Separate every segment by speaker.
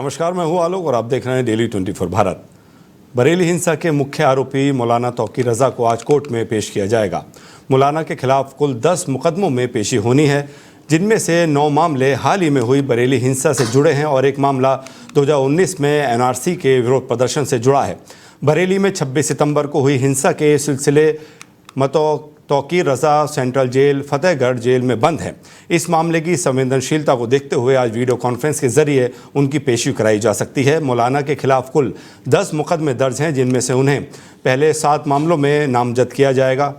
Speaker 1: नमस्कार, मैं हूं आलोक और आप देख रहे हैं डेली 24 भारत। बरेली हिंसा के मुख्य आरोपी मौलाना तौकीर रजा को आज कोर्ट में पेश किया जाएगा। मौलाना के खिलाफ कुल 10 मुकदमों में पेशी होनी है, जिनमें से 9 मामले हाल ही में हुई बरेली हिंसा से जुड़े हैं और एक मामला 2019 में एनआरसी के विरोध प्रदर्शन से जुड़ा है। बरेली में 26 सितंबर को हुई हिंसा के सिलसिले में तौकीर रजा सेंट्रल जेल फतेहगढ़ जेल में बंद है। इस मामले की संवेदनशीलता को देखते हुए आज वीडियो कॉन्फ्रेंस के जरिए उनकी पेशी कराई जा सकती है। मौलाना के खिलाफ कुल 10 मुकदमे दर्ज हैं, जिनमें से उन्हें पहले 7 मामलों में नामजद किया जाएगा।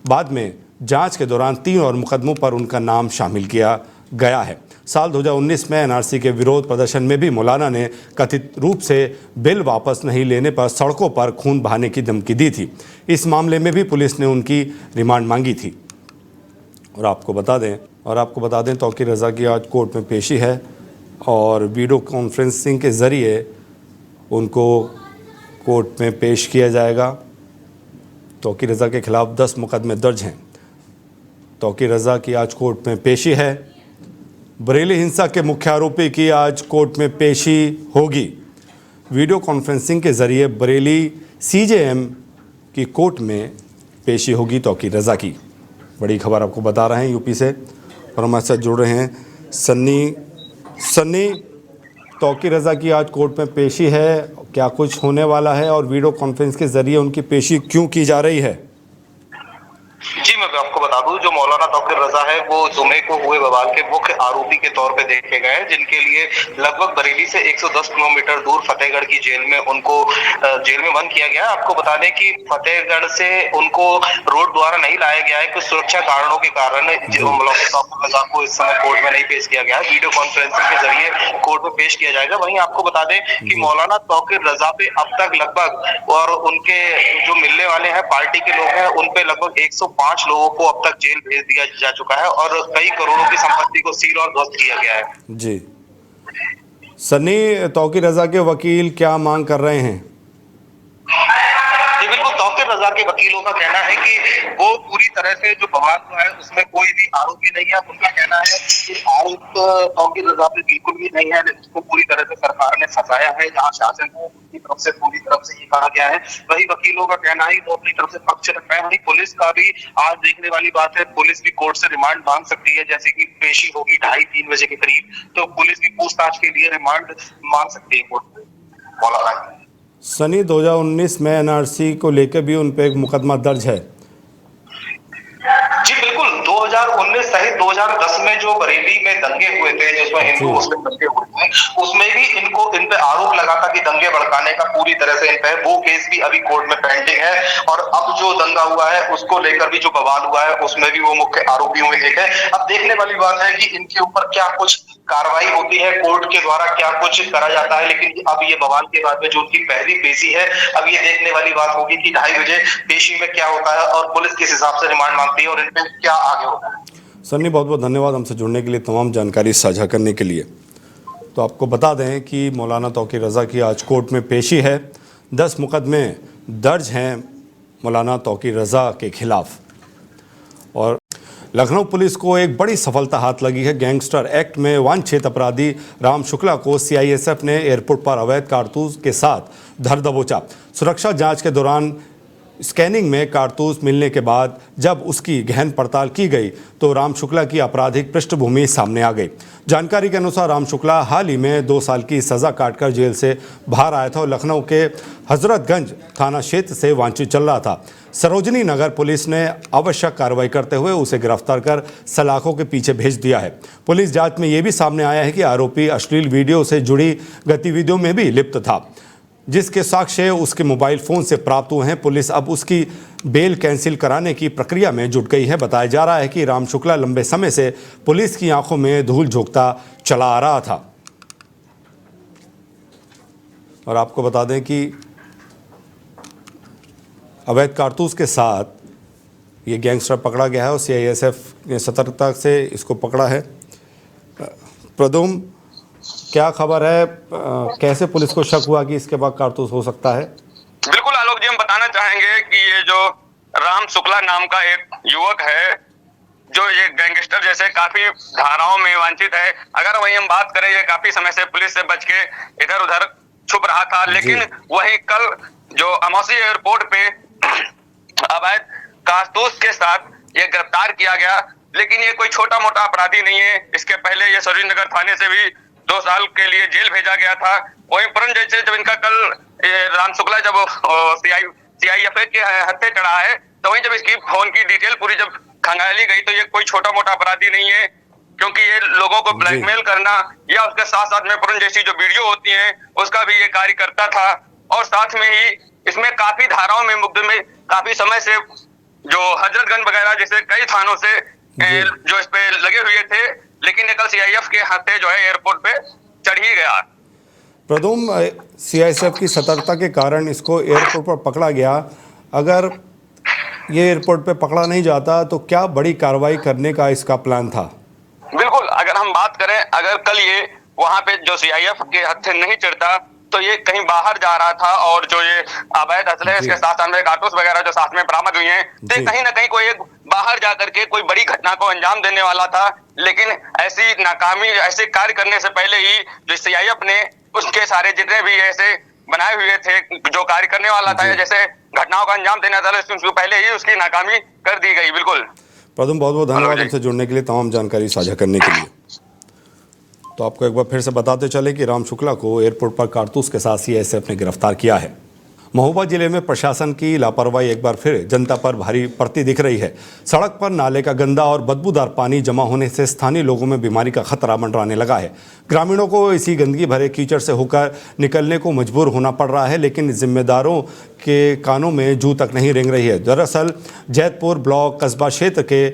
Speaker 1: बाद में जांच के दौरान 3 और मुकदमों पर उनका नाम शामिल किया गया है। साल 2019 में एनआरसी के विरोध प्रदर्शन में भी मौलाना ने कथित रूप से बिल वापस नहीं लेने पर सड़कों पर खून बहाने की धमकी दी थी। इस मामले में भी पुलिस ने उनकी रिमांड मांगी थी। और आपको बता दें तौकीर रजा की आज कोर्ट में पेशी है और वीडियो कॉन्फ्रेंसिंग के ज़रिए उनको कोर्ट में पेश किया जाएगा। तौकीर रजा के खिलाफ 10 मुकदमे दर्ज हैं। तौकीर रजा की आज कोर्ट में पेशी है। बरेली हिंसा के मुख्य आरोपी की आज कोर्ट में पेशी होगी। वीडियो कॉन्फ्रेंसिंग के जरिए बरेली सीजेएम की कोर्ट में पेशी होगी तौकीर रजा की। बड़ी खबर आपको बता रहे हैं यूपी से और हमारे साथ जुड़ रहे हैं सन्नी। तौकीर रजा की आज कोर्ट में पेशी है, क्या कुछ होने वाला है और वीडियो कॉन्फ्रेंस के जरिए उनकी पेशी क्यों की जा रही है?
Speaker 2: जी, मैं आपको बता दूं, जो मौलाना तौकीर रजा है वो जुमे को हुए बवाल के मुख्य आरोपी के तौर पे देखे गए हैं, जिनके लिए लगभग बरेली से 110 किलोमीटर दूर फतेहगढ़ की जेल में उनको जेल में बंद किया गया। आपको बता दें कि फतेहगढ़ से उनको रोड द्वारा नहीं लाया गया है, कुछ सुरक्षा कारणों के कारण मौलाना तौकीर रजा को इस समय कोर्ट में नहीं पेश किया गया। वीडियो कॉन्फ्रेंसिंग के जरिए कोर्ट में पेश किया जाएगा। वहीं आपको बता दें कि मौलाना तौकीर रजा पे अब तक लगभग और उनके जो मिलने वाले हैं पार्टी के लोग हैं, उन पे लगभग 105 लोगों को अब तक जेल भेज दिया जा चुका है और कई करोड़ों की संपत्ति को सील और ध्वस्त किया गया है।
Speaker 1: जी सन्नी, तौकीर रजा के वकील क्या मांग कर रहे हैं?
Speaker 2: बिल्कुल, तौकीर रजा के वकीलों का कहना है कि वो पूरी तरह से जो बवाल हुआ है उसमें कोई भी आरोपी नहीं है। उनका कहना है कि आरोप तौकीर रजा पे बिल्कुल भी नहीं है, उसको पूरी तरह से सरकार ने फंसाया है। जहां शासन को उनकी तरफ से पूरी तरफ से ये कहा गया है, वही वकीलों का कहना है वो अपनी तरफ से पक्ष रख रहे हैं। वही पुलिस का भी आज देखने वाली बात है, पुलिस भी कोर्ट से रिमांड मांग सकती है। जैसे कि पेशी होगी 2:30-3 बजे के करीब, तो पुलिस भी पूछताछ के लिए रिमांड मांग सकती है कोर्ट में। मौलाना
Speaker 1: सनी, 2019 में एनआरसी को लेकर भी उन पर एक मुकदमा दर्ज है।
Speaker 2: जी बिल्कुल, 2019 सहित 2010 में जो बरेली में दंगे हुए थे, जिसमें हिंदू मुस्लिम दंगे हुए थे, उसमें भी इन पे आरोप लगा था कि दंगे भड़काने का पूरी तरह से इन पे, वो केस भी अभी कोर्ट में पेंडिंग है। और अब जो दंगा हुआ है उसको लेकर भी जो बवाल हुआ है उसमें भी वो मुख्य आरोपियों में एक है। अब देखने वाली बात है कि इनके ऊपर क्या कुछ कार्रवाई होती है, कोर्ट के द्वारा क्या कुछ करा जाता है। लेकिन अब ये बवाल के बाद में जो उनकी पहली पेशी है, अब ये देखने वाली बात होगी कि 2:30 बजे पेशी में क्या होता है और पुलिस किस हिसाब से रिमांड मांगती है और इन पे क्या आगे होता है।
Speaker 1: सन्नी, बहुत बहुत धन्यवाद हमसे जुड़ने के लिए, तमाम जानकारी साझा करने के लिए। तो आपको बता दें कि मौलाना तौकीर रजा की आज कोर्ट में पेशी है। 10 मुकदमे दर्ज हैं मौलाना तौकीर रजा के खिलाफ। और लखनऊ पुलिस को एक बड़ी सफलता हाथ लगी है। गैंगस्टर एक्ट में वांछित अपराधी राम शुक्ला को सीआईएसएफ ने एयरपोर्ट पर अवैध कारतूस के साथ धर दबोचा। सुरक्षा जांच के दौरान स्कैनिंग में कारतूस मिलने के बाद जब उसकी गहन पड़ताल की गई तो राम शुक्ला की आपराधिक पृष्ठभूमि सामने आ गई। जानकारी के अनुसार राम शुक्ला हाल ही में 2 साल की सज़ा काटकर जेल से बाहर आया था और लखनऊ के हजरतगंज थाना क्षेत्र से वांछित चल रहा था। सरोजनी नगर पुलिस ने आवश्यक कार्रवाई करते हुए उसे गिरफ्तार कर सलाखों के पीछे भेज दिया है। पुलिस जांच में यह भी सामने आया है कि आरोपी अश्लील वीडियो से जुड़ी गतिविधियों में भी लिप्त था, जिसके साक्ष्य उसके मोबाइल फ़ोन से प्राप्त हुए हैं। पुलिस अब उसकी बेल कैंसिल कराने की प्रक्रिया में जुट गई है। बताया जा रहा है कि राम शुक्ला लंबे समय से पुलिस की आंखों में धूल झोंकता चला आ रहा था। और आपको बता दें कि अवैध कारतूस के साथ ये गैंगस्टर पकड़ा गया है और सीआईएसएफ ने सतर्कता से इसको पकड़ा है। प्रदुम, क्या खबर है, कैसे पुलिस को शक हुआ कि इसके बाद कारतूस हो सकता है?
Speaker 3: बिल्कुल आलोक जी, हम बताना चाहेंगे कि ये जो राम शुक्ला नाम का एक युवक है, जो ये गैंगस्टर जैसे काफी धाराओं में वांछित है। अगर वही हम बात करें, ये काफी समय से पुलिस से बच के इधर उधर छुप रहा था, लेकिन वही कल जो अमौसी एयरपोर्ट पे अवैध कारतूस के साथ ये गिरफ्तार किया गया। लेकिन ये कोई छोटा मोटा अपराधी नहीं है। इसके पहले ये सरोजिनी नगर थाने से भी 2 साल के लिए जेल भेजा गया था। वहीं परन जैसे जब इनका कल राम शुक्ला जब सीआईएफए के हत्थे चढ़ा है, तो वहीं जब इसकी फोन की डिटेल पूरी जब खंगाली गई, तो ये कोई छोटा मोटा अपराधी नहीं है, क्योंकि ये लोगों को ब्लैकमेल करना या उसके साथ साथ में पूरन जैसी जो वीडियो होती है उसका भी ये कार्य करता था। और साथ में ही इसमें काफी धाराओं में मुकदमे काफी समय से जो हजरतगंज वगैरह जैसे कई थानों से जो इस पे लगे हुए थे, लेकिन ये कल सीआईएफ के हाथे जो है एयरपोर्ट पे चढ़ ही गया।
Speaker 1: प्रदुम, सीआईएसएफ की सतर्कता के कारण इसको एयरपोर्ट पर पकड़ा गया। अगर ये एयरपोर्ट पे पकड़ा नहीं जाता तो क्या बड़ी कार्रवाई करने का इसका प्लान था?
Speaker 3: बिल्कुल, अगर हम बात करें, अगर कल ये वहां पे जो सीआईएफ के हत्थे नहीं चढ़ता तो ये कहीं बाहर जा रहा था, और जो ये अवैध असले इसके साथ में कारतूस वगैरह जो साथ में बरामद हुई हैं, तो कहीं ना कहीं कोई एक बाहर जाकर के कोई बड़ी घटना को अंजाम देने वाला था। लेकिन ऐसी नाकामी, ऐसे कार्य करने से पहले ही जो सीआईएफ ने उसके सारे जितने भी ऐसे बनाए हुए थे जो कार्य करने वाला था, जैसे घटनाओं का अंजाम देना था, उसको पहले ही उसकी नाकामी कर दी गई। बिल्कुल
Speaker 1: प्रदुम, बहुत बहुत धन्यवाद हमसे जुड़ने के लिए, तमाम जानकारी साझा करने के लिए। तो आपको एक बार फिर से बताते चले कि राम शुक्ला को एयरपोर्ट पर कारतूस के साथ सीआईएसएफ ने गिरफ्तार किया है। महोबा जिले में प्रशासन की लापरवाही एक बार फिर जनता पर भारी पड़ती दिख रही है। सड़क पर नाले का गंदा और बदबूदार पानी जमा होने से स्थानीय लोगों में बीमारी का खतरा मंडराने लगा है। ग्रामीणों को इसी गंदगी भरे कीचड़ से होकर निकलने को मजबूर होना पड़ रहा है, लेकिन जिम्मेदारों के कानों में जू तक नहीं रेंग रही है। दरअसल जैतपुर ब्लॉक कस्बा क्षेत्र के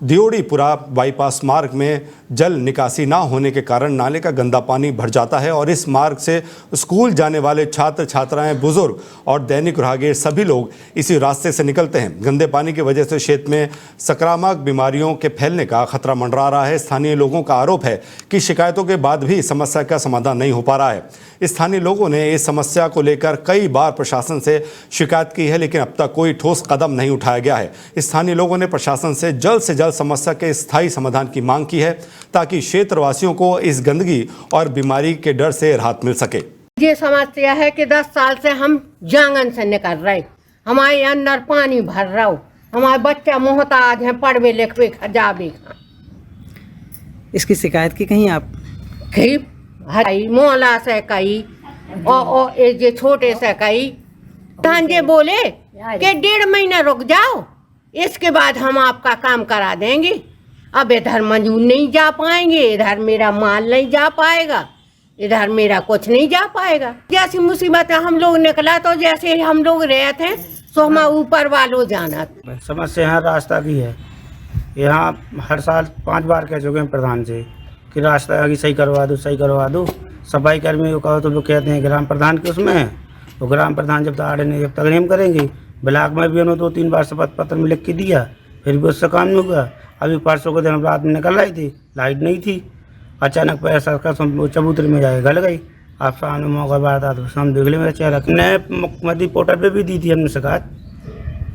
Speaker 1: दियोड़ीपुरा बाईपास मार्ग में जल निकासी ना होने के कारण नाले का गंदा पानी भर जाता है और इस मार्ग से स्कूल जाने वाले छात्र छात्राएं, बुजुर्ग और दैनिक राहगीर सभी लोग इसी रास्ते से निकलते हैं। गंदे पानी की वजह से क्षेत्र में संक्रामक बीमारियों के फैलने का खतरा मंडरा रहा है। स्थानीय लोगों का आरोप है कि शिकायतों के बाद भी समस्या का समाधान नहीं हो पा रहा है। स्थानीय लोगों ने इस समस्या को लेकर कई बार प्रशासन से शिकायत की है, लेकिन अब तक कोई ठोस कदम नहीं उठाया गया है। स्थानीय लोगों ने प्रशासन से जल्द समस्या के स्थायी समाधान की मांग की है, ताकि क्षेत्रवासियों को इस गंदगी और बीमारी के डर से राहत मिल सके।
Speaker 4: ये समस्या है कि 10 साल से हम जांगन से निकल रहे, हमारे अंदर पानी भर रहा हो, हमारे बच्चा मोहताज हैं, पढ़वे लिखवे जावे।
Speaker 5: इसकी शिकायत की कहीं आप?
Speaker 4: कई मोहल्ला से कई और ये छोटे से कई तांजे बोले कि 1.5 महीना रुक जाओ, इसके बाद हम आपका काम करा देंगे। अब इधर मजदूर नहीं जा पाएंगे, इधर मेरा माल नहीं जा पाएगा, इधर मेरा कुछ नहीं जा पाएगा। जैसी मुसीबत हम लोग निकला तो जैसे हम लोग रहे थे तो हम ऊपर वालों जाना।
Speaker 6: समस्या यहाँ रास्ता की है। यहाँ हर साल 5 बार कह चुके हैं प्रधान से कि रास्ता आगे सही करवा दो, सही करवा दो। सफाई कर्मी को कहो तो वो कहते हैं ग्राम प्रधान के उसमें है, तो ग्राम प्रधान जब तक जब तक नहीं करेंगे। ब्लॉक में भी उन्होंने 2-3 बार शपथ पत्र में लिख के दिया, फिर भी उससे काम नहीं हुआ। अभी परसों के दिन रात में निकल रही थी, लाइट नहीं थी, अचानक पैसा का चबूतरे में जाए गल गई। आप सामने मौका बार था तो हम देख ले मेरा चेहरा। नए मुख्यमंत्री पोर्टल पे भी दी थी हमने शिकायत,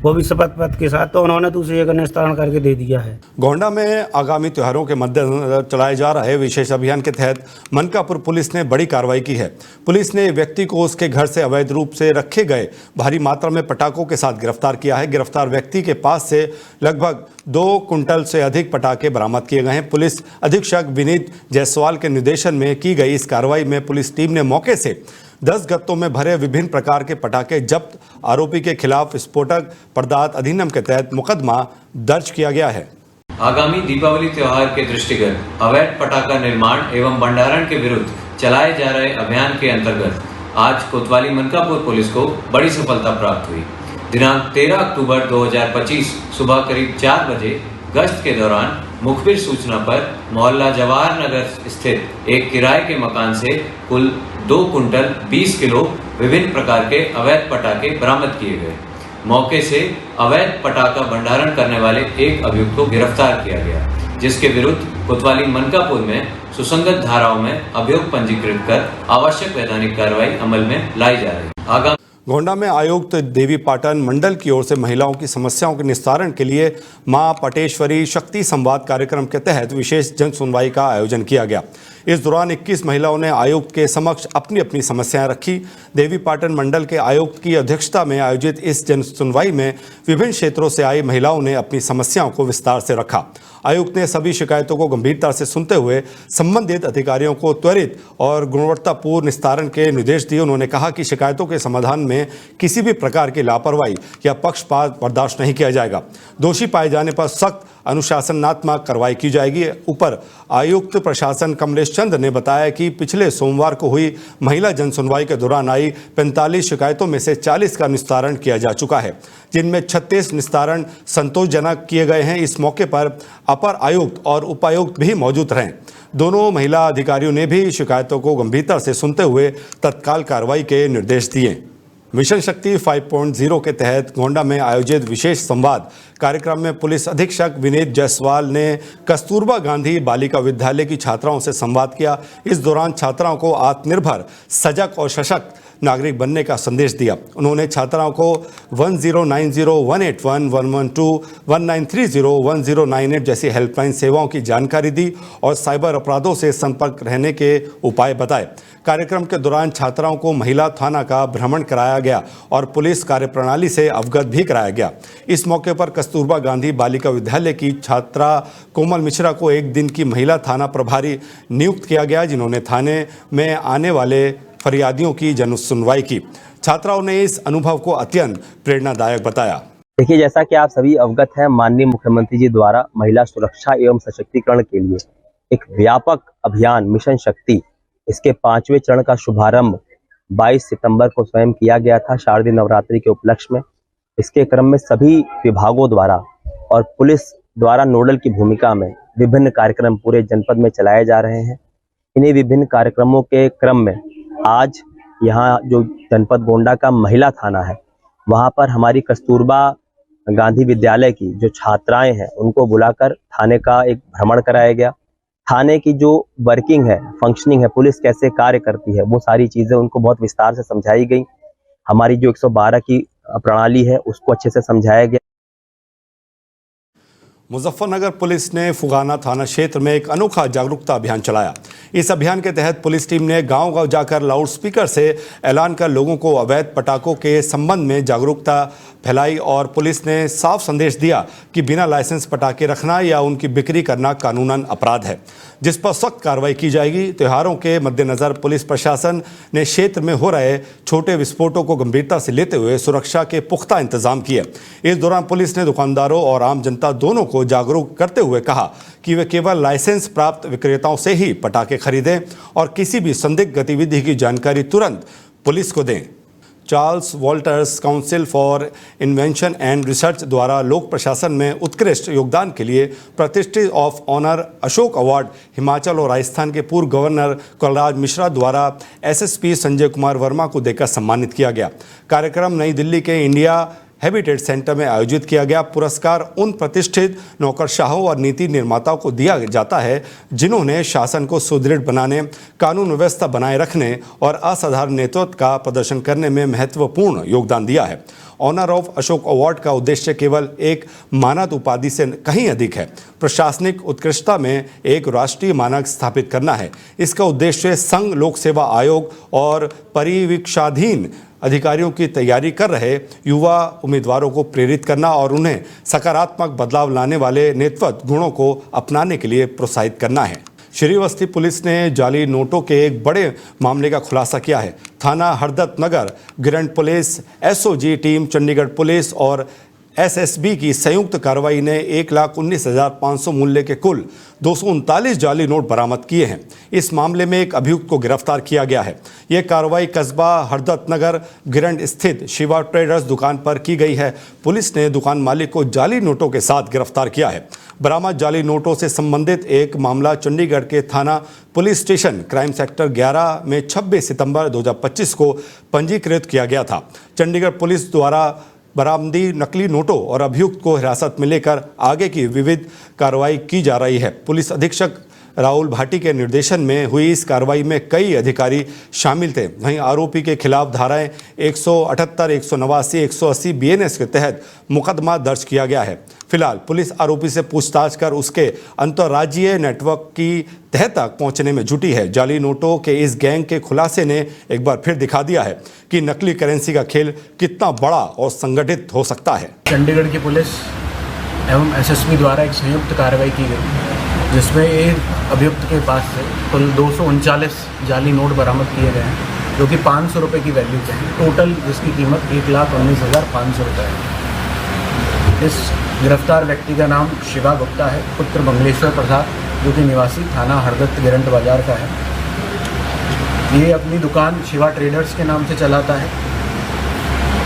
Speaker 6: वो भी शपथ पत्र के साथ, तो उन्होंने दूसरे एक निस्तारण करके दे दिया है।
Speaker 1: गोंडा में आगामी त्योहारों के मद्देनजर चलाए जा रहे विशेष अभियान के तहत मनकापुर पुलिस ने बड़ी कार्रवाई की है। पुलिस ने व्यक्ति को उसके घर से अवैध रूप से रखे गए भारी मात्रा में पटाखों के साथ गिरफ्तार किया है। गिरफ्तार व्यक्ति के पास से लगभग 2 कुंटल से अधिक पटाखे बरामद किए गए हैं। पुलिस अधीक्षक विनीत जायसवाल के निर्देशन में की गई इस कार्रवाई में पुलिस टीम ने मौके से 10 गत्तों में भरे विभिन्न प्रकार के पटाखे जब्त। आरोपी के खिलाफ विस्फोटक पदार्थ अधिनियम के तहत मुकदमा दर्ज किया गया है।
Speaker 7: आगामी दीपावली त्योहार के दृष्टिगत अवैध पटाखा निर्माण एवं भंडारण के विरुद्ध चलाए जा रहे अभियान के अंतर्गत आज कोतवाली मनकापुर पुलिस को बड़ी सफलता प्राप्त हुई। दिनांक 13 अक्टूबर 2025 सुबह करीब 4 बजे गश्त के दौरान मुखबिर सूचना पर मोहल्ला जवाहर नगर स्थित एक किराए के मकान से कुल 2 कुंटल 20 किलो विभिन्न प्रकार के अवैध पटाखे बरामद किए गए। मौके से अवैध पटाखा भंडारण करने वाले एक अभियुक्त को गिरफ्तार किया गया, जिसके विरुद्ध कोतवाली मनकापुर में सुसंगत धाराओं में अभियोग पंजीकृत कर आवश्यक वैधानिक कार्रवाई अमल में लाई जा रही है।
Speaker 1: गोंडा में आयुक्त देवी पाटन मंडल की ओर से महिलाओं की समस्याओं के निस्तारण के लिए मां पटेश्वरी शक्ति संवाद कार्यक्रम के तहत विशेष जन सुनवाई का आयोजन किया गया। इस दौरान 21 महिलाओं ने आयुक्त के समक्ष अपनी अपनी समस्याएं रखी। देवी पाटन मंडल के आयुक्त की अध्यक्षता में आयोजित इस जन सुनवाई में विभिन्न क्षेत्रों से आई महिलाओं ने अपनी समस्याओं को विस्तार से रखा। आयुक्त ने सभी शिकायतों को गंभीरता से सुनते हुए संबंधित अधिकारियों को त्वरित और गुणवत्तापूर्ण निस्तारण के निर्देश दिए। उन्होंने कहा कि शिकायतों के समाधान में किसी भी प्रकार की लापरवाही या पक्षपात बर्दाश्त नहीं किया जाएगा। दोषी पाए जाने पर सख्त अनुशासनात्मक कार्रवाई की जाएगी। ऊपर आयुक्त प्रशासन कमलेश चंद्र ने बताया कि पिछले सोमवार को हुई महिला जन सुनवाई के दौरान आई 45 शिकायतों में से 40 का निस्तारण किया जा चुका है, जिनमें 36 निस्तारण संतोषजनक किए गए हैं। इस मौके पर अपर आयुक्त और उपायुक्त भी मौजूद रहे। दोनों महिला अधिकारियों ने भी शिकायतों को गंभीरता से सुनते हुए तत्काल कार्रवाई के निर्देश दिए। मिशन शक्ति 5.0 के तहत गोंडा में आयोजित विशेष संवाद कार्यक्रम में पुलिस अधीक्षक विनीत जायसवाल ने कस्तूरबा गांधी बालिका विद्यालय की छात्राओं से संवाद किया। इस दौरान छात्राओं को आत्मनिर्भर, सजग और सशक्त नागरिक बनने का संदेश दिया। उन्होंने छात्राओं को 1090-181-112-1930-1098 जैसी हेल्पलाइन सेवाओं की जानकारी दी और साइबर अपराधों से संपर्क रहने के उपाय बताए। कार्यक्रम के दौरान छात्राओं को महिला थाना का भ्रमण कराया गया और पुलिस कार्यप्रणाली से अवगत भी कराया गया। इस मौके पर कस्तूरबा गांधी बालिका विद्यालय की छात्रा कोमल मिश्रा को एक दिन की महिला थाना प्रभारी नियुक्त किया गया, जिन्होंने थाने में आने वाले फरियादियों की जन सुनवाई की। छात्राओं ने इस अनुभव को अत्यंत प्रेरणादायक बताया।
Speaker 8: देखिए, जैसा कि आप सभी अवगत हैं, माननीय मुख्यमंत्री जी द्वारा महिला सुरक्षा एवं सशक्तिकरण के लिए एक व्यापक अभियान मिशन शक्ति, इसके 5वें चरण का शुभारंभ 22 सितंबर को स्वयं किया गया था, शारदीय नवरात्रि के उपलक्ष्य में। इसके क्रम में सभी विभागों द्वारा और पुलिस द्वारा नोडल की भूमिका में विभिन्न कार्यक्रम पूरे जनपद में चलाए जा रहे हैं। इन्हीं विभिन्न कार्यक्रमों के क्रम में आज यहाँ जो जनपद गोंडा का महिला थाना है, वहाँ पर हमारी कस्तूरबा गांधी विद्यालय की जो छात्राएं हैं उनको बुलाकर थाने का एक भ्रमण कराया गया। थाने की जो वर्किंग है, फंक्शनिंग है, पुलिस कैसे कार्य करती है, वो सारी चीज़ें उनको बहुत विस्तार से समझाई गई। हमारी जो 112 की प्रणाली है उसको अच्छे से समझाया गया।
Speaker 1: मुजफ्फरनगर पुलिस ने फुगाना थाना क्षेत्र में एक अनोखा जागरूकता अभियान चलाया। इस अभियान के तहत पुलिस टीम ने गांव-गांव जाकर लाउड स्पीकर से ऐलान कर लोगों को अवैध पटाखों के संबंध में जागरूकता फैलाई और पुलिस ने साफ संदेश दिया कि बिना लाइसेंस पटाखे रखना या उनकी बिक्री करना कानूनन अपराध है, जिस पर सख्त कार्रवाई की जाएगी। त्योहारों के मद्देनजर पुलिस प्रशासन ने क्षेत्र में हो रहे छोटे विस्फोटों को गंभीरता से लेते हुए सुरक्षा के पुख्ता इंतजाम किए। इस दौरान पुलिस ने दुकानदारों और आम जनता दोनों को जागरूक करते हुए कहा कि वे केवल लाइसेंस प्राप्त विक्रेताओं से ही पटाखे खरीदें और किसी भी संदिग्ध गतिविधि की जानकारी तुरंत पुलिस को दें। Charles Walters council for invention and research द्वारा लोक प्रशासन में उत्कृष्ट योगदान के लिए प्रतिष्ठित of honour Ashok award Himachal और राजस्थान के पूर्व गवर्नर कलराज मिश्रा द्वारा एसएसपी संजय कुमार वर्मा को देकर सम्मानित किया गया। कार्यक्रम नई दिल्ली के इंडिया हैबिटेट सेंटर में आयोजित किया गया। पुरस्कार उन प्रतिष्ठित नौकरशाहों और नीति निर्माताओं को दिया जाता है जिन्होंने शासन को सुदृढ़ बनाने, कानून व्यवस्था बनाए रखने और असाधारण नेतृत्व का प्रदर्शन करने में महत्वपूर्ण योगदान दिया है। ऑनर ऑफ अशोक अवार्ड का उद्देश्य केवल एक मानद उपाधि से कहीं अधिक है। प्रशासनिक उत्कृष्टता में एक राष्ट्रीय मानक स्थापित करना है। इसका उद्देश्य संघ लोक सेवा आयोग और परिवीक्षाधीन अधिकारियों की तैयारी कर रहे युवा उम्मीदवारों को प्रेरित करना और उन्हें सकारात्मक बदलाव लाने वाले नेतृत्व गुणों को अपनाने के लिए प्रोत्साहित करना है। श्रीवस्ती पुलिस ने जाली नोटों के एक बड़े मामले का खुलासा किया है। थाना हरदत्त नगर, गिरंड police, SOG team, Chandigarh police और एसएसबी की संयुक्त कार्रवाई ने 1,19,500 मूल्य के कुल 239 जाली नोट बरामद किए हैं। इस मामले में एक अभियुक्त को गिरफ्तार किया गया है। यह कार्रवाई कस्बा हरदत्त नगर गिरंड स्थित शिवा ट्रेडर्स दुकान पर की गई है। पुलिस ने दुकान मालिक को जाली नोटों के साथ गिरफ्तार किया है। बरामद जाली नोटों से संबंधित एक मामला चंडीगढ़ के थाना पुलिस स्टेशन क्राइम सेक्टर 11 में 26 सितंबर 2025 को पंजीकृत किया गया था। चंडीगढ़ पुलिस द्वारा बरामदी नकली नोटों और अभियुक्त को हिरासत में लेकर आगे की विविध कार्रवाई की जा रही है। पुलिस अधीक्षक राहुल भाटी के निर्देशन में हुई इस कार्रवाई में कई अधिकारी शामिल थे। वहीं आरोपी के खिलाफ धाराएं 178, 189, 180 बीएनएस के तहत मुकदमा दर्ज किया गया है। फिलहाल पुलिस आरोपी से पूछताछ कर उसके अंतर्राज्यीय नेटवर्क की तह तक पहुंचने में जुटी है। जाली नोटों के इस गैंग के खुलासे ने एक बार फिर दिखा दिया है कि नकली करेंसी का खेल कितना बड़ा और संगठित हो सकता है।
Speaker 9: चंडीगढ़ की पुलिस एवं एसएसपी द्वारा एक संयुक्त कार्रवाई की गई, जिसमें एक अभियुक्त के पास से कुल 239 जाली नोट बरामद किए गए हैं, जो कि 500 रुपये की वैल्यू के हैं। टोटल जिसकी कीमत 1,19,500 रुपये है। इस गिरफ्तार व्यक्ति का नाम शिवा गुप्ता है, पुत्र मंगलेश्वर प्रसाद, जो कि निवासी थाना हरदत्त गिरंट बाजार का है। ये अपनी दुकान शिवा ट्रेडर्स के नाम से चलाता है।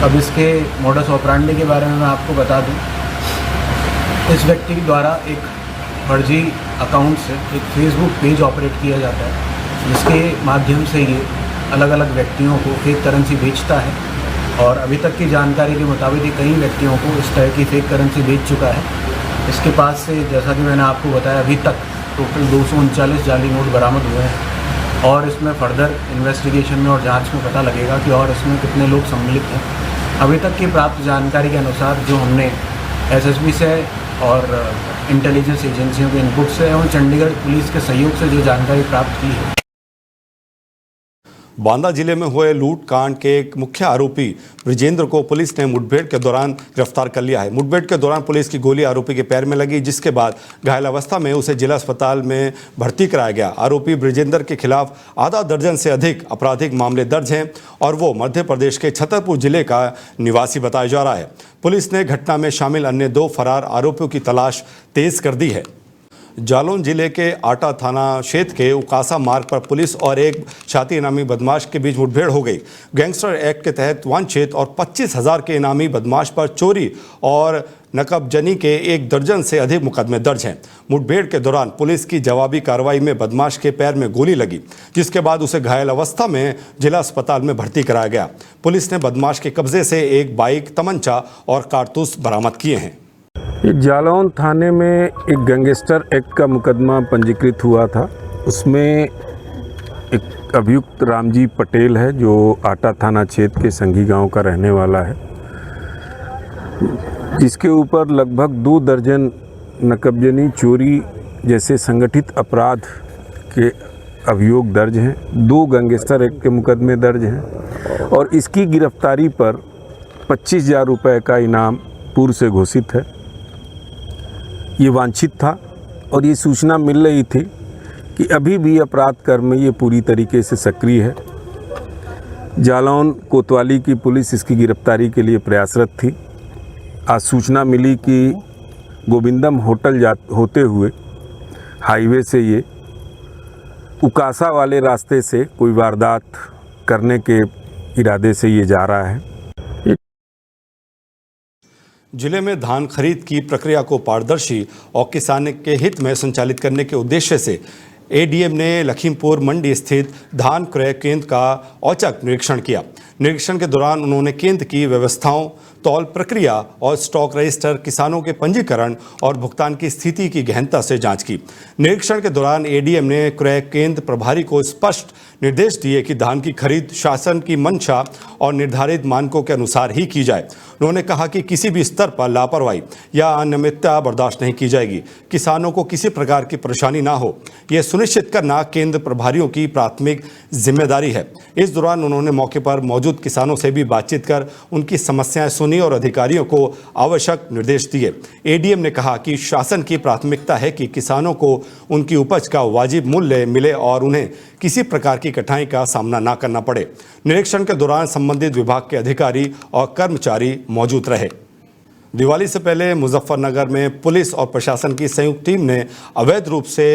Speaker 9: अब इसके मोडस ऑपरेंडी के बारे में मैं आपको बता दूं। इस व्यक्ति द्वारा एक फर्जी अकाउंट से एक फेसबुक पेज ऑपरेट किया जाता है, जिसके माध्यम से ये अलग अलग व्यक्तियों को फेक करेंसी बेचता है। और अभी तक की जानकारी के मुताबिक ये कई व्यक्तियों को इस तरह की फेक करेंसी बेच चुका है। इसके पास से, जैसा कि मैंने आपको बताया, अभी तक टोटल 239 जाली नोट बरामद हुए हैं और इसमें फर्दर इन्वेस्टिगेशन में और जांच में पता लगेगा कि और इसमें कितने लोग सम्मिलित हैं। अभी तक की प्राप्त जानकारी के अनुसार जो हमने एसएसबी से और इंटेलिजेंस एजेंसियों के इनपुट से एवं चंडीगढ़ पुलिस के सहयोग से जो जानकारी प्राप्त की है।
Speaker 1: बांदा जिले में हुए लूट कांड के एक मुख्य आरोपी ब्रिजेंद्र को पुलिस ने मुठभेड़ के दौरान गिरफ्तार कर लिया है। मुठभेड़ के दौरान पुलिस की गोली आरोपी के पैर में लगी, जिसके बाद घायल अवस्था में उसे जिला अस्पताल में भर्ती कराया गया। आरोपी ब्रिजेंद्र के खिलाफ आधा दर्जन से अधिक आपराधिक मामले दर्ज हैं और वो मध्य प्रदेश के छतरपुर जिले का निवासी बताया जा रहा है। पुलिस ने घटना में शामिल अन्य 2 फरार आरोपियों की तलाश तेज कर दी है। जालौन जिले के आटा थाना क्षेत्र के उकासा मार्ग पर पुलिस और एक छाती इनामी बदमाश के बीच मुठभेड़ हो गई। गैंगस्टर एक्ट के तहत वांछित और 25,000 के इनामी बदमाश पर चोरी और नकबजनी के 1 दर्जन से अधिक मुकदमे दर्ज हैं। मुठभेड़ के दौरान पुलिस की जवाबी कार्रवाई में बदमाश के पैर में गोली लगी, जिसके बाद उसे घायल अवस्था में जिला अस्पताल में भर्ती कराया गया। पुलिस ने बदमाश के कब्जे से एक बाइक, तमंचा और कारतूस बरामद किए हैं।
Speaker 10: जालौन थाने में एक गैंगस्टर एक्ट का मुकदमा पंजीकृत हुआ था। उसमें एक अभियुक्त रामजी पटेल है, जो आटा थाना क्षेत्र के संघी गांव का रहने वाला है, जिसके ऊपर लगभग 2 दर्जन नकबजनी, चोरी जैसे संगठित अपराध के अभियोग दर्ज हैं। 2 गैंगस्टर एक्ट के मुकदमे दर्ज हैं और इसकी गिरफ्तारी पर 25,000 रुपये का इनाम पूर्व से घोषित है। ये वांछित था और ये सूचना मिल रही थी कि अभी भी अपराध कर्म में ये पूरी तरीके से सक्रिय है। जालौन कोतवाली की पुलिस इसकी गिरफ्तारी के लिए प्रयासरत थी। आज सूचना मिली कि गोविंदम होटल होते हुए हाईवे से ये उकासा वाले रास्ते से कोई वारदात करने के इरादे से ये जा रहा है।
Speaker 1: जिले में धान खरीद की प्रक्रिया को पारदर्शी और किसान के हित में संचालित करने के उद्देश्य से एडीएम ने लखीमपुर मंडी स्थित धान क्रय केंद्र का औचक निरीक्षण किया। निरीक्षण के दौरान उन्होंने केंद्र की व्यवस्थाओं, तौल प्रक्रिया और स्टॉक रजिस्टर, किसानों के पंजीकरण और भुगतान की स्थिति की गहनता से जांच की। निरीक्षण के दौरान एडीएम ने क्रय केंद्र प्रभारी को स्पष्ट निर्देश दिए कि धान की खरीद शासन की मंशा और निर्धारित मानकों के अनुसार ही की जाए। उन्होंने कहा कि किसी भी स्तर पर लापरवाही या अनियमितता बर्दाश्त नहीं की जाएगी। किसानों को किसी प्रकार की परेशानी ना हो, यह सुनिश्चित करना केंद्र प्रभारियों की प्राथमिक जिम्मेदारी है। इस दौरान उन्होंने मौके पर मौजूद किसानों से भी बातचीत कर उनकी समस्याएं सुनी और अधिकारियों को आवश्यक निर्देश दिए। एडीएम ने कहा कि शासन की प्राथमिकता है कि किसानों को उनकी उपज का वाजिब मूल्य मिले और उन्हें किसी प्रकार की कठिनाई का सामना न करना पड़े। निरीक्षण के दौरान संबंधित विभाग के अधिकारी और कर्मचारी मौजूद रहे। दिवाली से पहले मुजफ्फरनगर में पुलिस और प्रशासन की संयुक्त टीम ने अवैध रूप से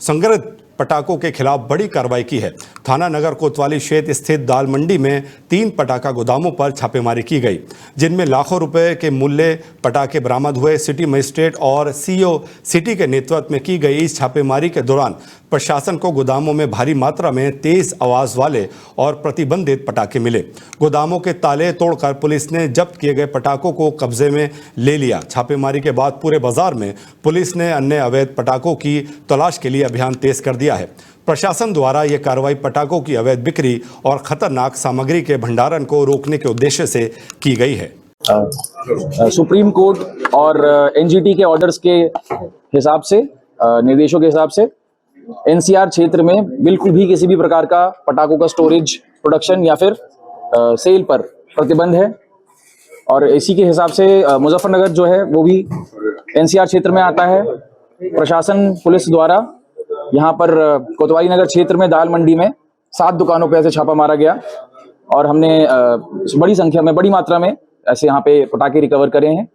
Speaker 1: संग्रहित पटाखों के खिलाफ बड़ी कार्रवाई की है। थाना नगर कोतवाली क्षेत्र स्थित दाल मंडी में 3 पटाखा गोदामों पर छापेमारी की गई, जिनमें लाखों रुपए के मूल्य पटाखे बरामद हुए। सिटी मजिस्ट्रेट और सीओ सिटी के नेतृत्व में की गई इस छापेमारी के दौरान प्रशासन को गोदामों में भारी मात्रा में तेज आवाज वाले और प्रतिबंधित पटाखे मिले। गोदामों के ताले तोड़कर पुलिस ने जब्त किए गए पटाखों को कब्जे में ले लिया। छापेमारी के बाद पूरे बाजार में पुलिस ने अन्य अवैध पटाखों की तलाश के लिए अभियान तेज कर दिया है। प्रशासन द्वारा यह कार्रवाई पटाखों की अवैध बिक्री और खतरनाक सामग्री के भंडारण को रोकने के उद्देश्य से की गई है।
Speaker 11: सुप्रीम कोर्ट और एनजीटी के ऑर्डर्स के हिसाब से, निर्देशों के हिसाब से एनसीआर क्षेत्र में बिल्कुल भी किसी भी प्रकार का पटाखों का स्टोरेज, प्रोडक्शन या फिर सेल पर प्रतिबंध है। और इसी के हिसाब से मुजफ्फरनगर जो है वो भी एनसीआर क्षेत्र में आता है। प्रशासन पुलिस द्वारा यहाँ पर कोतवाली नगर क्षेत्र में दाल मंडी में 7 दुकानों पे ऐसे छापा मारा गया और हमने बड़ी संख्या में, बड़ी मात्रा में ऐसे यहाँ पे पटाखे रिकवर करे हैं,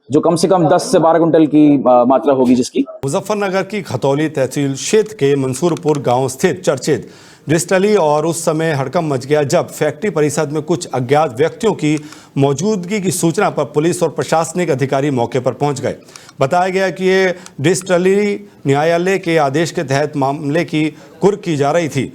Speaker 11: जो कम से कम 10 से 12 कुंटल की मात्रा होगी जिसकी।
Speaker 1: मुजफ्फरनगर की खतौली तहसील क्षेत्र के मंसूरपुर गांव स्थित चर्चित डिस्टली और उस समय हड़कंप मच गया जब फैक्ट्री परिसर में कुछ अज्ञात व्यक्तियों की मौजूदगी की सूचना पर पुलिस और प्रशासनिक अधिकारी मौके पर पहुंच गए। बताया गया कि ये डिस्टली न्यायालय के आदेश के तहत मामले की कुर्क की जा रही थी।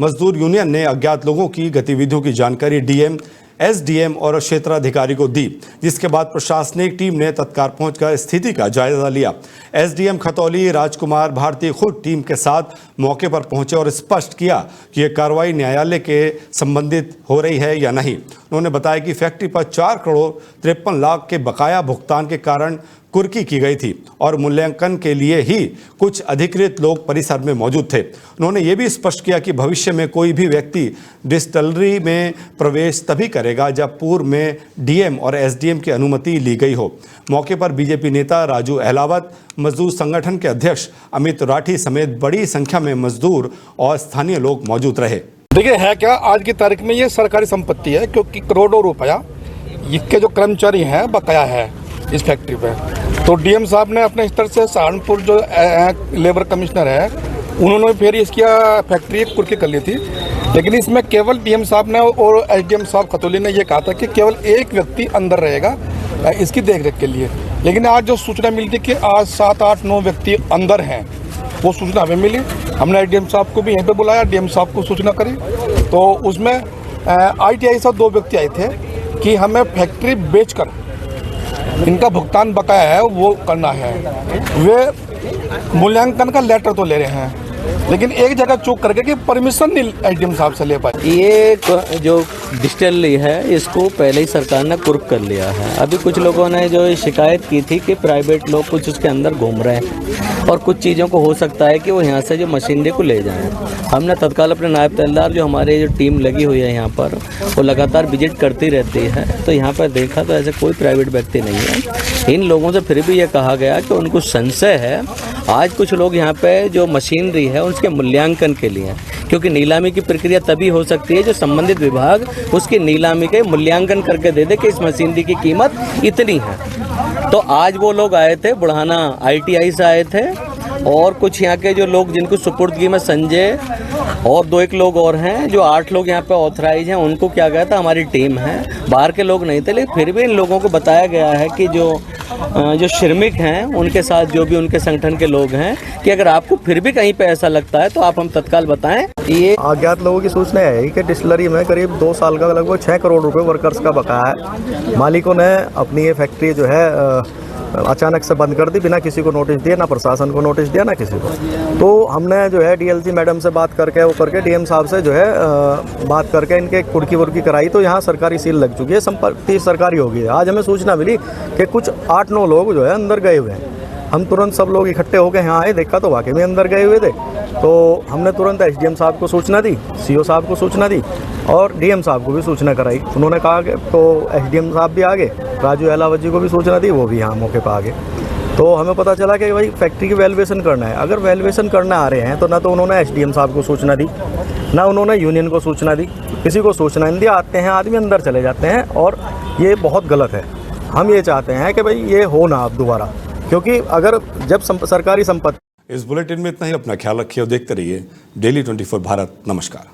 Speaker 1: मजदूर यूनियन ने अज्ञात लोगों की गतिविधियों की जानकारी डीएम, एसडीएम और क्षेत्राधिकारी को दी, जिसके बाद प्रशासनिक टीम ने तत्काल पहुंचकर स्थिति का जायजा लिया। एसडीएम खतौली राजकुमार भारती खुद टीम के साथ मौके पर पहुंचे और स्पष्ट किया कि यह कार्रवाई न्यायालय के संबंधित हो रही है या नहीं। उन्होंने बताया कि फैक्ट्री पर 4 करोड़ 53 लाख के बकाया भुगतान के कारण कुर्की की गई थी और मूल्यांकन के लिए ही कुछ अधिकृत लोग परिसर में मौजूद थे। उन्होंने ये भी स्पष्ट किया कि भविष्य में कोई भी व्यक्ति डिस्टिलरी में प्रवेश तभी करेगा जब पूर्व में डीएम और एसडीएम की अनुमति ली गई हो। मौके पर बीजेपी नेता राजू अहलावत, मजदूर संगठन के अध्यक्ष अमित राठी समेत बड़ी संख्या में मजदूर और स्थानीय लोग मौजूद रहे।
Speaker 12: देखिए, है क्या, आज की तारीख में ये सरकारी संपत्ति है, क्योंकि करोड़ों रुपया इसके जो कर्मचारी हैं बकाया है इस फैक्ट्री पे। तो डीएम साहब ने अपने स्तर से सहारनपुर जो लेबर कमिश्नर है उन्होंने फिर इसकी फैक्ट्री कुर्की कर ली थी, लेकिन इसमें केवल डीएम साहब ने और एसडीएम साहब खतौली ने ये कहा था कि केवल एक व्यक्ति अंदर रहेगा इसकी देखरेख के लिए। लेकिन आज जो सूचना मिली थी कि आज 7, 8, 9 व्यक्ति अंदर हैं, वो सूचना हमें मिली। हमने एसडीएम साहब को भी यहीं पे बुलाया, डीएम साहब को सूचना करी, तो उसमें ITI से 2 व्यक्ति आए थे कि हमें फैक्ट्री बेचकर इनका भुगतान बकाया है वो करना है। वे मूल्यांकन का लेटर तो ले रहे हैं, लेकिन एक जगह चूक करके कि परमिशन नहीं एसडीएम साहब से ले पाए।
Speaker 13: ये जो डिस्टिलरी है इसको पहले ही सरकार ने कुर्क कर लिया है। अभी कुछ लोगों ने जो शिकायत की थी कि प्राइवेट लोग कुछ उसके अंदर घूम रहे हैं और कुछ चीज़ों को हो सकता है कि वो यहाँ से जो मशीनरी को ले जाएं। हमने तत्काल अपने नायब तहसीलदार जो हमारे जो टीम लगी हुई है यहाँ पर, वो लगातार विजिट करती रहती है, तो यहाँ पर देखा तो ऐसे कोई प्राइवेट व्यक्ति नहीं है। इन लोगों से फिर भी ये कहा गया कि उनको संशय है। आज कुछ लोग यहाँ पे जो मशीनरी है उसके मूल्यांकन के लिए, क्योंकि नीलामी की प्रक्रिया तभी हो सकती है जो संबंधित विभाग उसकी नीलामी के मूल्यांकन करके दे दे कि इस मशीनरी की कीमत इतनी है। तो आज वो लोग आए थे, बुढ़ाना ITI से आए थे और कुछ यहाँ के जो लोग जिनको सुपुर्दगी में संजय और 2-1 लोग और हैं, जो 8 लोग यहाँ पे ऑथराइज हैं, उनको क्या गया था, हमारी टीम है, बाहर के लोग नहीं थे। लेकिन फिर भी इन लोगों को बताया गया है कि जो श्रमिक हैं उनके साथ जो भी उनके संगठन के लोग हैं कि अगर आपको फिर भी कहीं पे ऐसा लगता है तो आप हम तत्काल बताएं। ये
Speaker 14: अज्ञात लोगों की सूचना है कि डिस्टिलरी में करीब 2 साल का लगभग 6 करोड़ रुपए वर्कर्स का बकाया है। मालिकों ने अपनी ये फैक्ट्री जो है अचानक से बंद कर दी, बिना किसी को नोटिस दिए, ना प्रशासन को नोटिस दिया ना किसी को। तो हमने जो है डीएलसी मैडम से बात करके वो करके डीएम साहब से जो है बात करके इनके कुर्की वुर्की कराई, तो यहाँ सरकारी सील लग चुकी है, संपत्ति सरकारी हो गई है। आज हमें सूचना मिली कि कुछ 8-9 लोग जो है अंदर गए हुए हैं। हम तुरंत सब लोग इकट्ठे होकर यहाँ आए, देखा तो वाकई में अंदर गए हुए थे। तो हमने तुरंत एसडीएम साहब को सूचना दी, सीओ साहब को सूचना दी और डीएम साहब को भी सूचना कराई। उन्होंने कहा कि तो एसडीएम साहब भी आ गए, राजू अहलावत जी को भी सूचना दी, वो भी यहाँ मौके पर आ गए। तो हमें पता चला कि भाई फैक्ट्री की वैल्यूएशन करना है। अगर वैल्यूएशन करने आ रहे हैं तो ना तो उन्होंने एसडीएम साहब को सूचना दी, ना उन्होंने यूनियन को सूचना दी, किसी को सूचना नहीं दी। आते हैं आदमी, अंदर चले जाते हैं और ये बहुत गलत है। हम ये चाहते हैं कि भाई ये हो ना अब दोबारा, क्योंकि अगर जब सरकारी संपत्ति।
Speaker 1: इस बुलेटिन में इतना ही। अपना ख्याल रखिए और देखते रहिए डेली 24 भारत। नमस्कार।